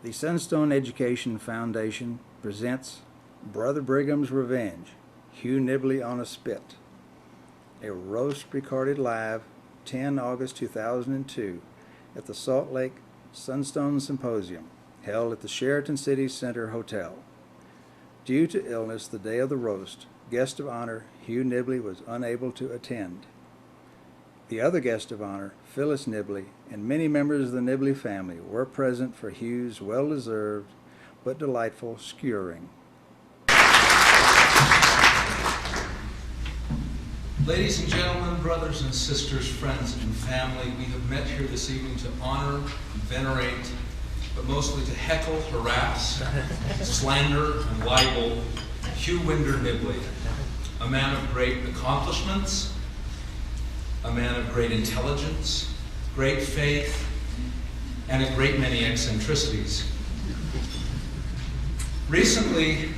The Sunstone Education Foundation presents Brother Brigham's Revenge, Hugh Nibley on a Spit, a roast recorded live 10 August 2002 at the Salt Lake Sunstone Symposium, held at the Sheraton City Center Hotel. Due to illness the day of the roast, guest of honor Hugh Nibley was unable to attend. The other guest of honor, Phyllis Nibley, and many members of the Nibley family were present for Hugh's well-deserved but delightful skewering. Ladies and gentlemen, brothers and sisters, friends and family, we have met here this evening to honor, venerate, but mostly to heckle, harass, slander, and libel Hugh Winder Nibley, a man of great accomplishments, a man of great intelligence, great faith, and a great many eccentricities. Recently,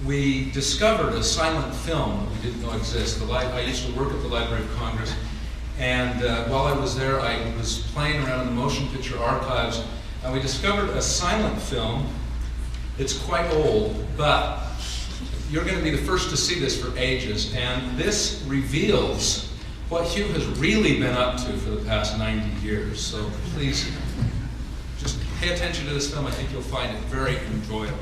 we discovered a silent film that we didn't know existed. I used to work at the Library of Congress, and while I was there, I was playing around in the motion picture archives, and we discovered a silent film. It's quite old, but you're going to be the first to see this for ages, and this reveals what Hugh has really been up to for the past 90 years. So please, just pay attention to this film. I think you'll find it very enjoyable.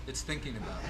It's thinking about it.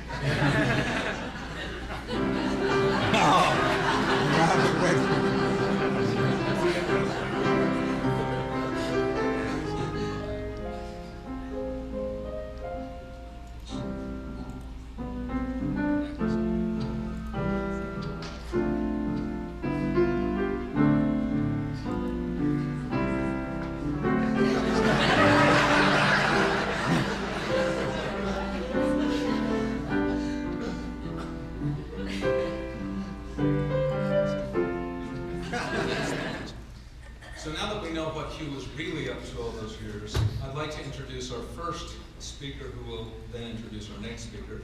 Hugh was really up to all those years, I'd like to introduce our first speaker, who will then introduce our next speaker.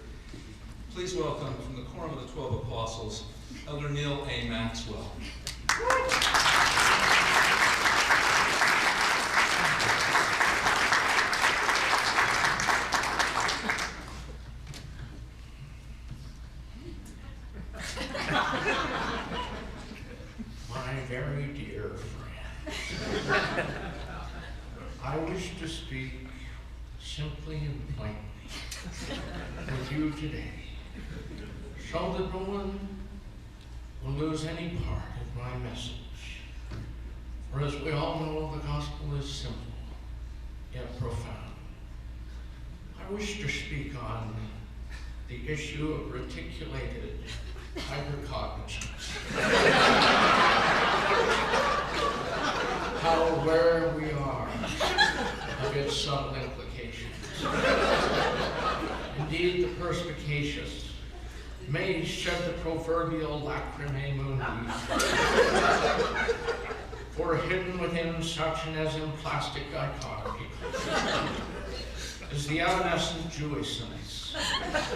Please welcome from the Quorum of the 12 Apostles, Elder Neil A. Maxwell. My very dear friend, I wish to speak simply and plainly with you today, so that no one will lose any part of my message. For as we all know, the gospel is simple, yet profound. I wish to speak on the issue of reticulated hypercognizance. How aware we are of its subtle implications. Indeed, the perspicacious may shed the proverbial lacrimae mundi, for hidden within such an emplastic dichotomy is the evanescent jouissance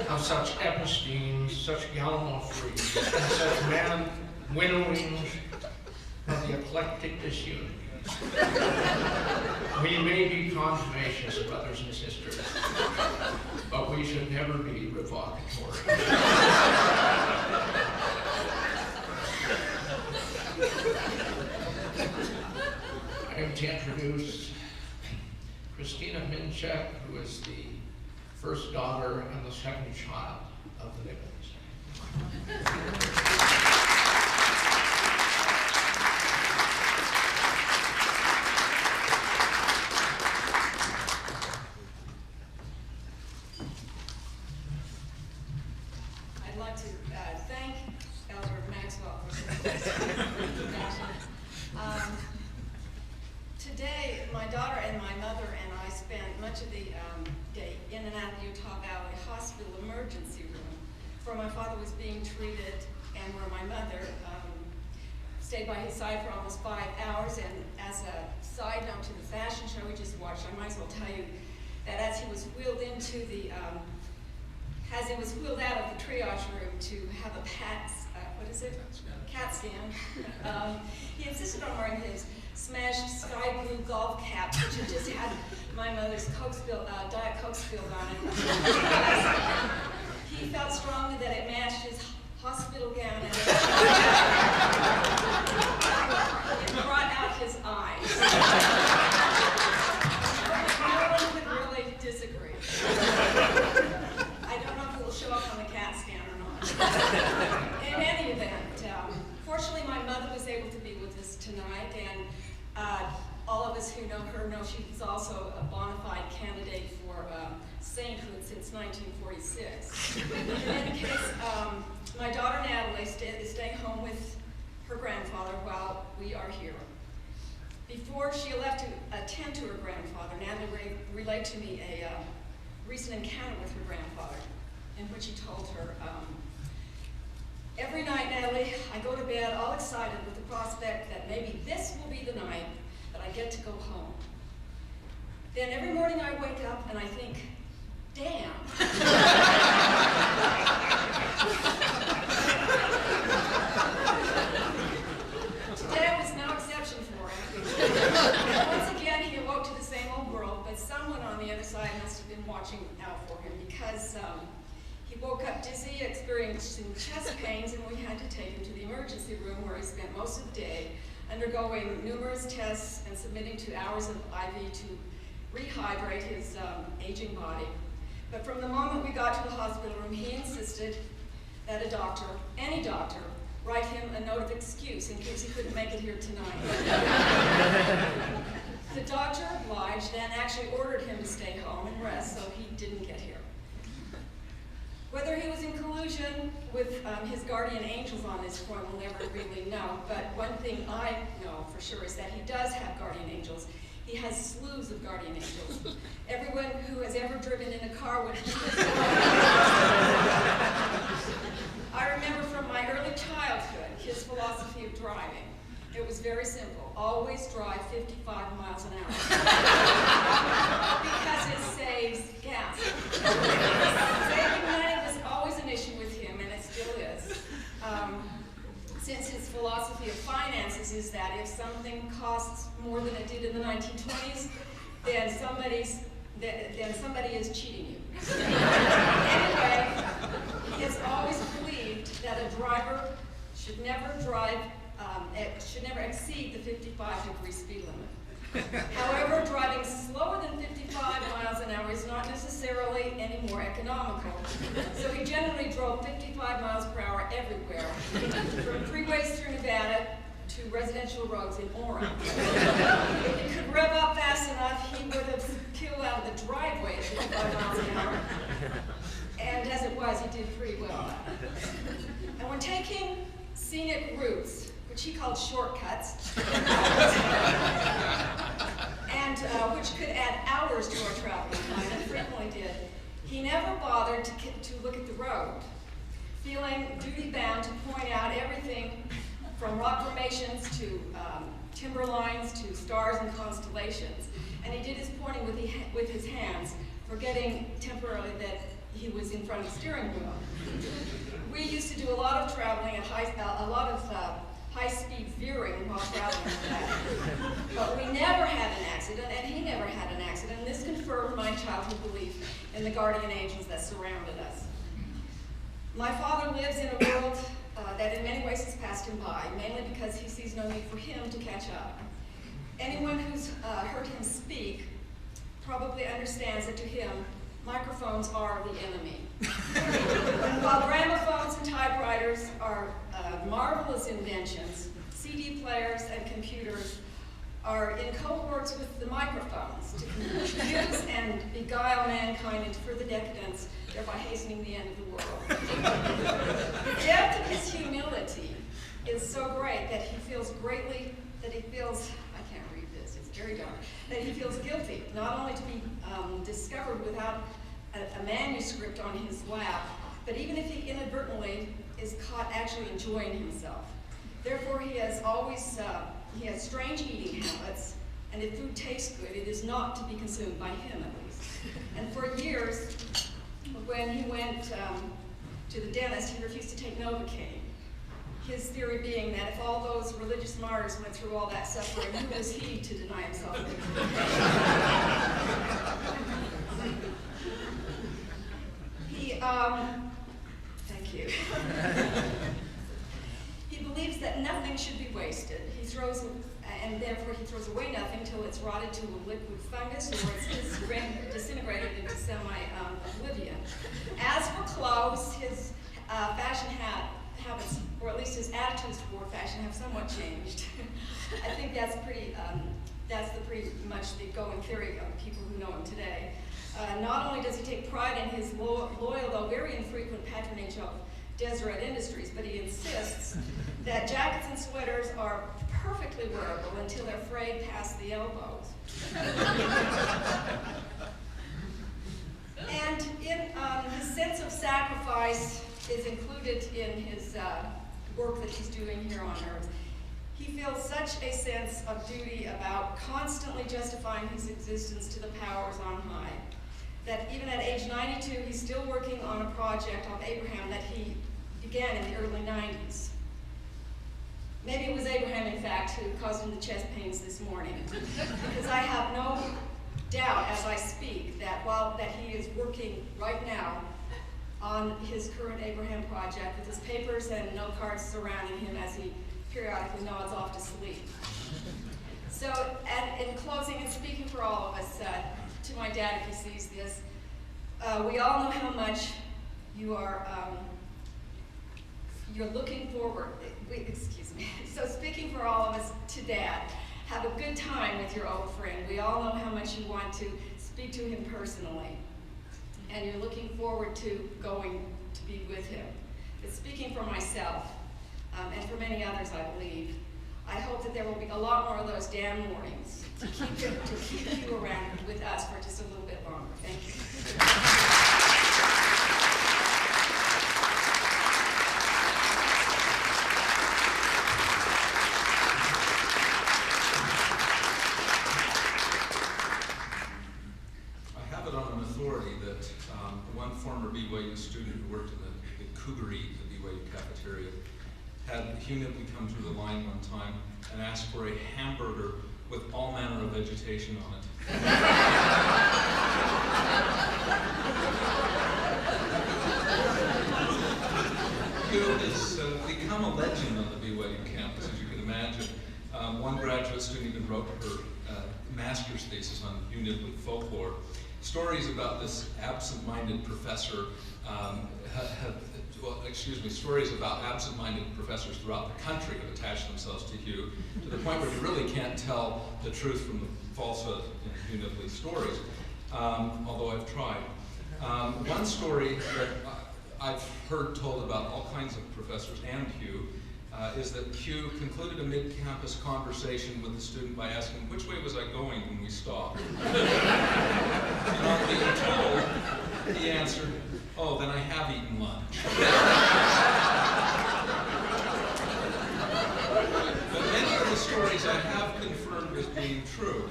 of such epistemes, such gallimaufries, and such man winnowings of the eclectic disunities. We may be contumacious, brothers and sisters, but we should never be revocatory. I am to introduce Christina Minchek, who is the first daughter and the second child of the Nibleys. I'd like to thank Elder Maxwell for this introduction. Today, my daughter and my mother and I spent much of the day in and out of the Utah Valley Hospital emergency room, where my father was being treated and where my mother stayed by his side for almost 5 hours. And as a side note to the fashion show we just watched, I might as well tell you that as he was wheeled into the as he was wheeled out of the triage room to have a CAT scan, he insisted on wearing his smashed sky blue golf cap, which had just had my mother's Diet Coke spilled on it. He felt strongly that it matched his hospital gown and it brought out his eyes. No one would really disagree. I don't know if it will show up on the CAT scan or not. In any event, fortunately my mother was able to be with us tonight, and all of us who know her know she's also a bona fide candidate for sainthood since 1946. In any case, my daughter Natalie is staying home with her grandfather while we are here. Before she left to attend to her grandfather, Natalie relayed to me a recent encounter with her grandfather, in which he told her, every night, Natalie, I go to bed all excited with the prospect that maybe this will be the night that I get to go home. Then every morning I wake up and I think, damn. Today was no exception for him. Once again, he awoke to the same old world, but someone on the other side must have been watching out for him, because he woke up dizzy, experiencing chest pains, and we had to take him to the emergency room, where he spent most of the day undergoing numerous tests and submitting to hours of IV to rehydrate his aging body. But from the moment we got to the hospital room, he insisted that a doctor, any doctor, write him a note of excuse in case he couldn't make it here tonight. The doctor obliged and actually ordered him to stay home and rest, so he didn't get here. Whether he was in collusion with his guardian angels on this point, we'll never really know. But one thing I know for sure is that he does have guardian angels. He has slews of guardian angels. Everyone who has ever driven in a car would I remember from my early childhood his philosophy of driving. It was very simple. Always drive 55 miles an hour. Because it saves gas. Saving money was always an issue with him, and it still is. Since his philosophy of finances is that if something costs more than it did in the 1920s, then somebody is cheating you. Anyway, he has always believed that a driver should never exceed the 55-degree speed limit. However, driving slower than 55 miles an hour is not necessarily any more economical. So he generally drove 55 miles per hour everywhere, from freeways through Nevada to residential roads in Oregon. If he could rev up fast enough, he would have peeled out of the driveway at 55 miles an hour. And as it was, he did pretty well. And when taking scenic routes, which he called shortcuts, and which could add hours to our traveling time, and frequently did, he never bothered to look at the road, feeling duty-bound to point out everything from rock formations to timber lines to stars and constellations. And he did his pointing with his hands, forgetting temporarily that he was in front of the steering wheel. We used to do a lot of traveling at high-speed veering while traveling with that. But we never had an accident, and he never had an accident. And this confirmed my childhood belief in the guardian angels that surrounded us. My father lives in a world that in many ways has passed him by, mainly because he sees no need for him to catch up. Anyone who's heard him speak probably understands that to him, microphones are the enemy. While gramophones and typewriters are marvelous inventions, CD players and computers are in cohorts with the microphones to confuse and beguile mankind into further decadence, thereby hastening the end of the world. The depth of his humility is so great that he feels I can't read this, it's very dark, that he feels guilty, not only to be discovered without a manuscript on his lap, but even if he inadvertently is caught actually enjoying himself. Therefore, he has strange eating habits, and if food tastes good, it is not to be consumed by him, at least. And for years, when he went to the dentist, he refused to take Novocaine. His theory being that if all those religious martyrs went through all that suffering, who was he to deny himself? Thank you. He believes that nothing should be wasted. And therefore he throws away nothing till it's rotted to a liquid fungus or it's disintegrated into semi-oblivion. As for clothes, his fashion habits, or at least his attitudes toward fashion, have somewhat changed. I think that's pretty much the going theory of people who know him today. Not only does he take pride in his loyal, though very infrequent, patronage of Deseret Industries, but he insists that jackets and sweaters are perfectly wearable until they're frayed past the elbows. And his sense of sacrifice is included in his work that he's doing here on earth. He feels such a sense of duty about constantly justifying his existence to the powers on high, that even at age 92, he's still working on a project of Abraham that he began in the early 90s. Maybe it was Abraham, in fact, who caused him the chest pains this morning. Because I have no doubt as I speak that that he is working right now on his current Abraham project with his papers and note cards surrounding him as he periodically nods off to sleep. So, in closing and speaking for all of us, to my dad if he sees this, we all know how much you're looking forward. Excuse me. So speaking for all of us to Dad, have a good time with your old friend. We all know how much you want to speak to him personally, and you're looking forward to going to be with him. But speaking for myself, and for many others, I believe, I hope that there will be a lot more of those damn mornings to keep you around with us for just a little bit longer. Thank you. had Hugh Nibley come through the line one time and ask for a hamburger with all manner of vegetation on it. Hugh has become a legend on the BYU campus, as you can imagine. One graduate student even wrote her master's thesis on Hugh Nibley folklore. Stories about this absent-minded professor stories about absent-minded professors throughout the country have attached themselves to Hugh, to the point where you really can't tell the truth from the falsehood in Hugh Nibley's stories, although I've tried. One story that I've heard told about all kinds of professors and Hugh is that Hugh concluded a mid-campus conversation with the student by asking, "Which way was I going when we stopped?" And on being told, he answered, "Oh, then I have eaten lunch." But many of the stories I have confirmed as being true.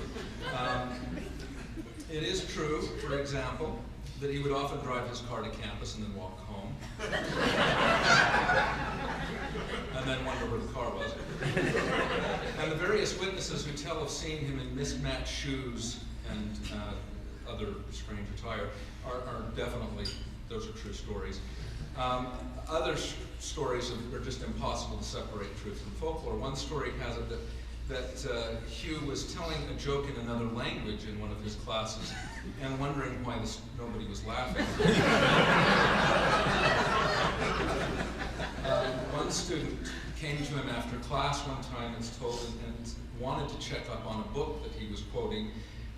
It is true, for example, that he would often drive his car to campus and then walk home. And then wonder where the car was. And the various witnesses who tell of seeing him in mismatched shoes and other strange attire are definitely, those are true stories. Other stories are just impossible to separate truth from folklore. One story has it that Hugh was telling a joke in another language in one of his classes and wondering why nobody was laughing. One student came to him after class one time, it's told, and wanted to check up on a book that he was quoting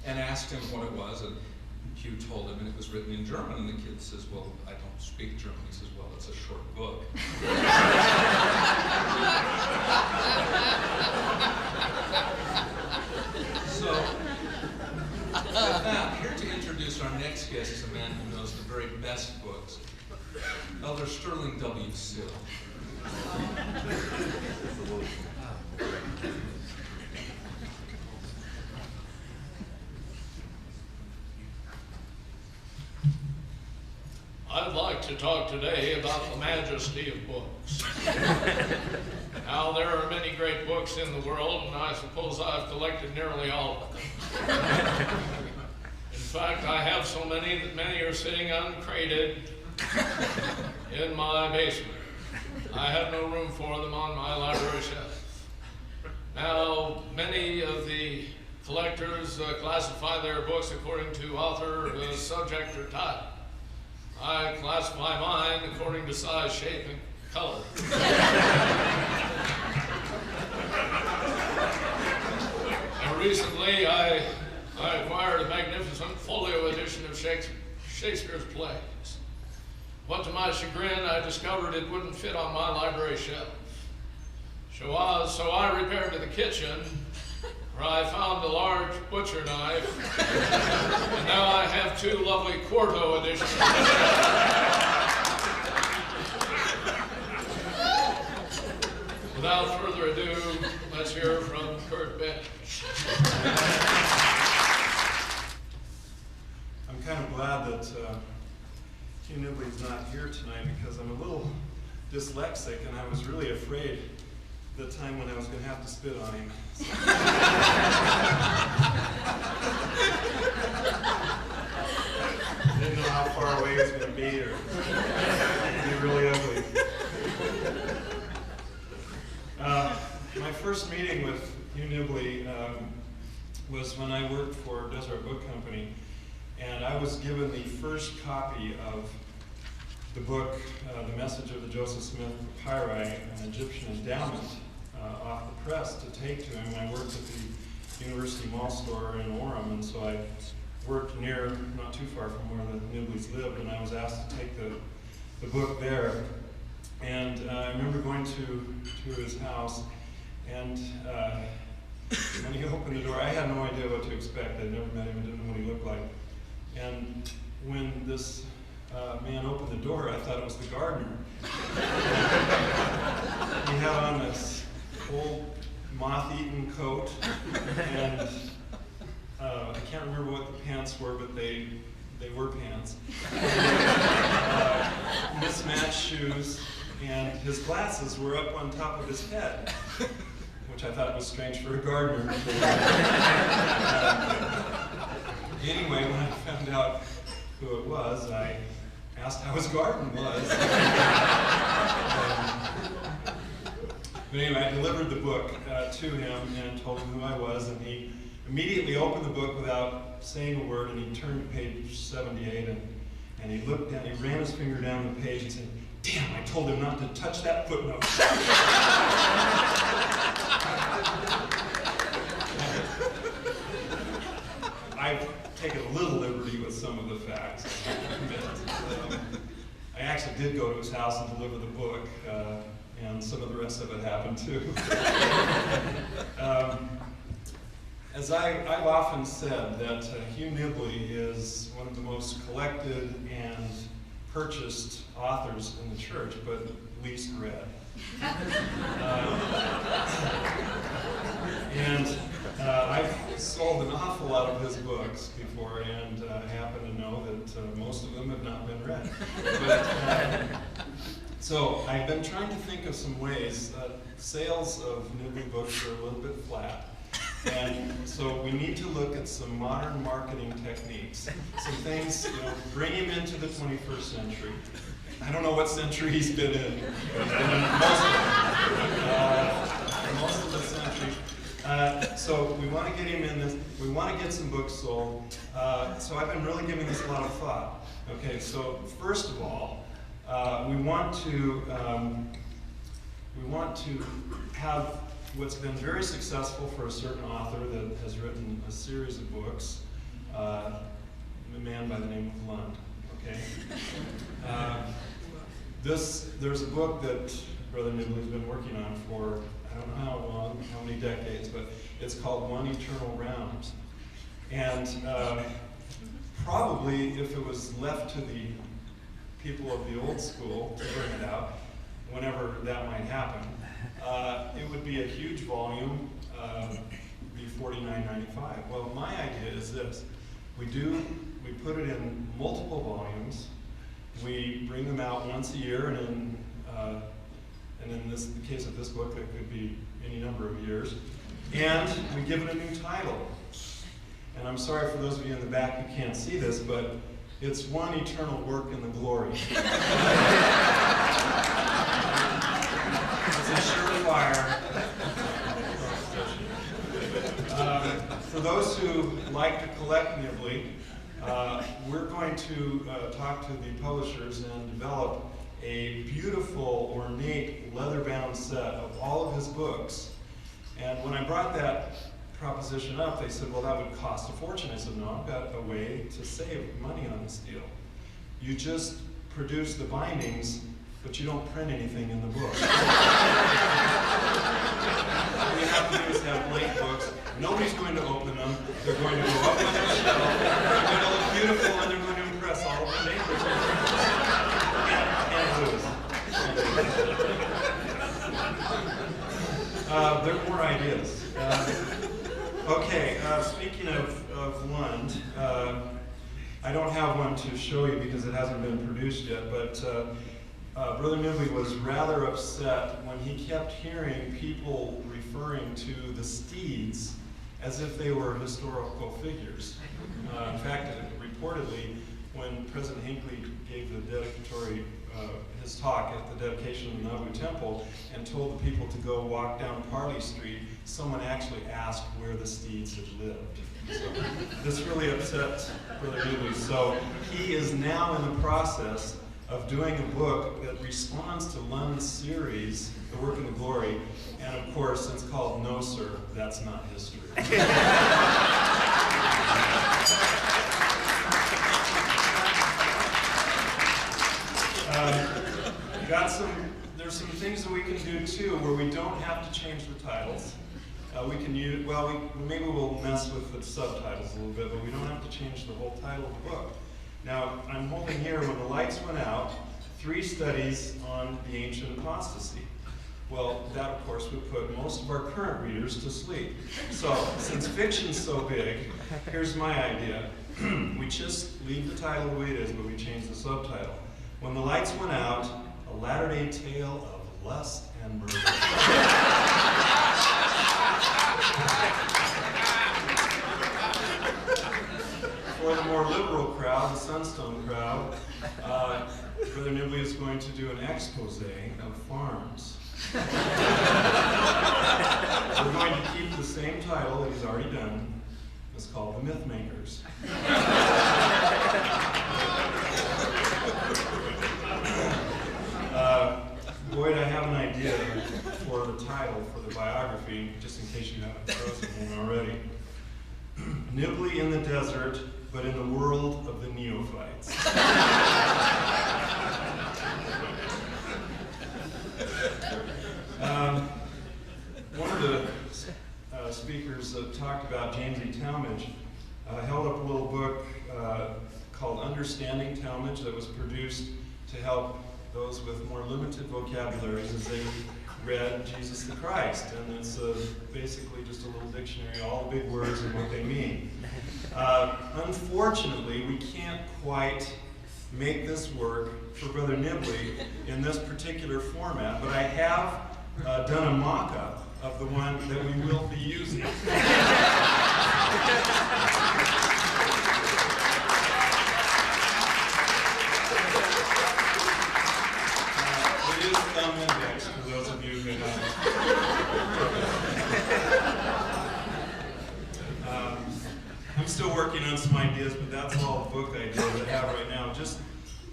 and asked him what it was, and Hugh told him, and it was written in German, and the kid says, "Well, I don't speak German." He says, "Well, it's a short book." So, with that, here to introduce our next guest is a man who knows the very best books, Elder Sterling W. Sill. I'd like to talk today about the majesty of books. Now, there are many great books in the world, and I suppose I've collected nearly all of them. In fact, I have so many that many are sitting uncrated in my basement. I have no room for them on my library shelf. Now, many of the collectors classify their books according to author, subject, or type. I classify mine according to size, shape, and color. And recently, I acquired a magnificent folio edition of Shakespeare's plays. But to my chagrin, I discovered it wouldn't fit on my library shelf. So I repaired to the kitchen, where I found a large butcher knife, and now I have two lovely quarto editions. Without further ado, let's hear from Kurt Bench. I'm kind of glad that Hugh Nibley's not here tonight because I'm a little dyslexic and I was really afraid the time when I was going to have to spit on him. Didn't know how far away he was going to be, or it'd be really ugly. My first meeting with Hugh Nibley was when I worked for Desert Book Company, and I was given the first copy of the book, The Message of the Joseph Smith Papyri, an Egyptian endowment, off the press to take to him. I worked at the University Mall store in Orem, and so I worked near, not too far from where the Nibleys lived, and I was asked to take the book there. And I remember going to his house, and when he opened the door, I had no idea what to expect. I'd never met him, I didn't know what he looked like. And when this man opened the door, I thought it was the gardener. He had on this old moth-eaten coat, and I can't remember what the pants were, but they were pants. Mismatched shoes, and his glasses were up on top of his head, which I thought was strange for a gardener. Anyway, when I found out who it was, I asked how his garden was. But anyway, I delivered the book to him and told him who I was, and he immediately opened the book without saying a word, and he turned to page 78, and he looked down, he ran his finger down the page and said, "Damn, I told him not to touch that footnote." I've taken a little liberty with some of the facts, I admit. I actually did go to his house and deliver the book, and some of the rest of it happened too. As I've often said, that Hugh Nibley is one of the most collected and purchased authors in the church, but least read. I've sold an awful lot of his books before, and I happen to know that most of them have not been read. So I've been trying to think of some ways. Sales of Nibley books are a little bit flat. And so we need to look at some modern marketing techniques, some things, bring him into the 21st century. I don't know what century he's been in. He's been in most of the century. So we want to get him in this. We want to get some books sold. So I've been really giving this a lot of thought. Okay, so first of all, we want to have what's been very successful for a certain author that has written a series of books, a man by the name of Lund, okay? There's a book that Brother Nibley's been working on for, I don't know how long, how many decades, but it's called One Eternal Realms. And probably if it was left to the people of the old school to bring it out, whenever that might happen, it would be a huge volume, be $49.95. Well, my idea is this: we put it in multiple volumes. We bring them out once a year, and in the case of this book, it could be any number of years. And we give it a new title. And I'm sorry for those of you in the back who can't see this, but it's One Eternal Work in the Glory. It's a surefire. For those who like to collect Nibley, we're going to talk to the publishers and develop a beautiful, ornate, leather-bound set of all of his books. And when I brought that proposition up, they said, well, that would cost a fortune. I said, no, I've got a way to save money on this deal. You just produce the bindings, but you don't print anything in the book. All you have to do is have blank books. Nobody's going to open them. They're going to go up on their shelf. They're going to look beautiful, and they're going to impress all of the neighbors. There are more ideas. Okay, speaking of Lund, I don't have one to show you because it hasn't been produced yet, but Brother Nibley was rather upset when he kept hearing people referring to the steeds as if they were historical figures. In fact, reportedly, when President Hinckley gave the dedicatory, his talk at the dedication of the Nauvoo Temple and told the people to go walk down Parley Street, someone actually asked where the steeds had lived. So this really upset Brother Nibley. So he is now in the process of doing a book that responds to Lund's series, The Work in the Glory, and of course it's called No Sir, That's Not History. There's some things that we can do too where we don't have to change the titles. We can use, maybe we'll mess with the subtitles a little bit, but we don't have to change the whole title of the book. Now, I'm holding here, when the lights went out, 3 studies on the ancient apostasy. Well, that of course would put most of our current readers to sleep. So, since fiction's so big, here's my idea. We just leave the title the way it is, but we change the subtitle. When the lights went out, a latter-day tale of lust and murder. For the more liberal crowd, the Sunstone crowd, Brother Nibley is going to do an expose of farms. We're going to keep the same title that he's already done. It's called The Myth Makers. Boyd, I have an idea for the title for the biography, just in case you haven't chosen one already. Nibley in the desert, but in the world of the neophytes. One of the speakers talked about James E. Talmage, held up a little book called Understanding Talmage that was produced to help those with more limited vocabularies as they read Jesus the Christ. And it's basically just a little dictionary, all the big words and what they mean. Unfortunately, we can't quite make this work for Brother Nibley in this particular format, but I have done a mock-up of the one that we will be using. It is thumb index for those of you who know. I'm still working on some ideas, but that's all the book ideas I have right now. Just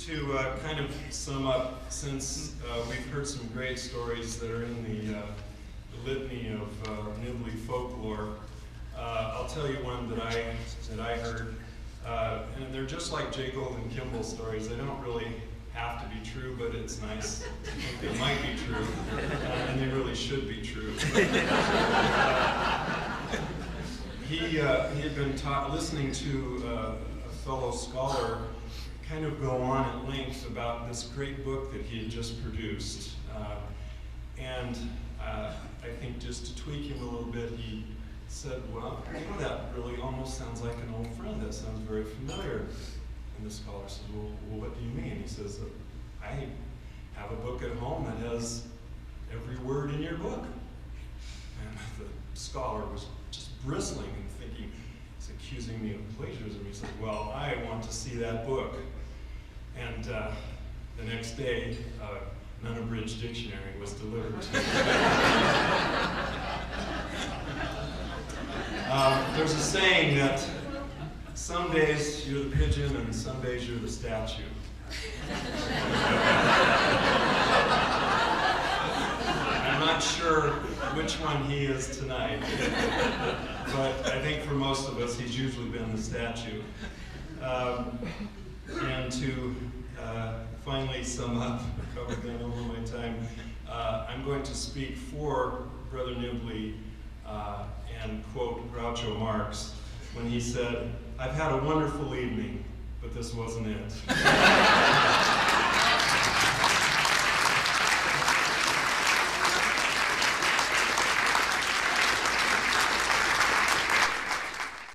to kind of sum up, since we've heard some great stories that are in the litany of Nibley folklore, I'll tell you one that I heard, and they're just like J. Golden Kimball stories. They don't really have to be true, but it's nice to think they might be true, and they really should be true. He had been listening to a fellow scholar kind of go on at length about this great book that he had just produced. And I think just to tweak him a little bit, he said, well, you know, that really almost sounds like an old friend. That sounds very familiar. And the scholar says, well, what do you mean? He says, I have a book at home that has every word in your book. And the scholar was just bristling and thinking, he's accusing me of plagiarism. He said, well, I want to see that book. And the next day, an unabridged dictionary was delivered to me. There's a saying that some days you're the pigeon and some days you're the statue. I'm not sure which one he is tonight, but I think for most of us he's usually been the statue. And to finally sum up, I've probably gone over my time, I'm going to speak for Brother Nibley and quote Groucho Marx when he said, I've had a wonderful evening, but this wasn't it.